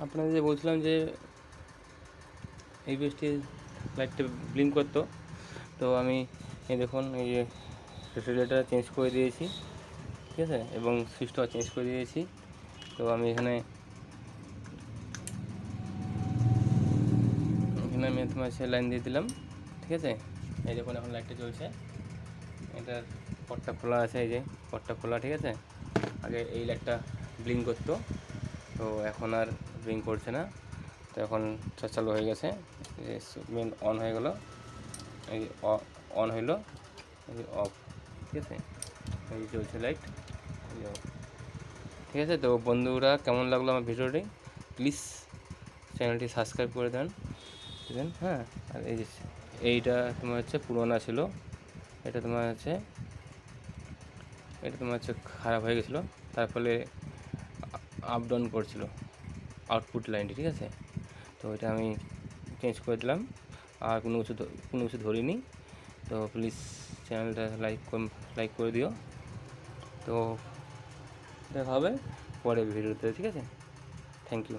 আপনাদের যে বলছিলাম যে ইউপিএসটি লাইটটা ব্লিঙ্ক করতো, তো আমি এই দেখুন এই যে রিলেটা চেঞ্জ করে দিয়েছি, ঠিক আছে, এবং সুইচটাও চেঞ্জ করে দিয়েছি। তো আমি এখানে আমি তোমার লাইন দিয়ে দিলাম, ঠিক আছে। এই দেখুন এখন লাইটটা জ্বলছে, এটার পটটা খোলা আছে, এই যে পটটা খোলা, ঠিক আছে। আগে এই লাইটটা ব্লিঙ্ক করতো, তো এখন আর ব্লিঙ্ক করছে না। তো এখন চালু হয়ে গেছে, মেন অন হয়ে গেল, এই অন হইলো, এই অফ, ঠিক আছে। এই চলছে লাইট, ঠিক আছে। তো বন্ধুরা, কেমন লাগলো আমার ভিডিওটি? প্লিজ চ্যানেলটি সাবস্ক্রাইব করে দেন, হ্যাঁ। আর এই যে এইটা তোমার হচ্ছে পুরোনো ছিল, এটা তোমার হচ্ছে খারাপ হয়ে গেছিলো, তার ফলে আপ ডাউন করছিল আউটপুট লাইনটি, ঠিক আছে। তো এটা আমি চেঞ্জ করে দিলাম, আর কোনো কিছু ধরিনি। তো প্লিজ চ্যানেলটা লাইক করে দিও। তো দেখা হবে পরের ভিডিওতে, ঠিক আছে। Thank you.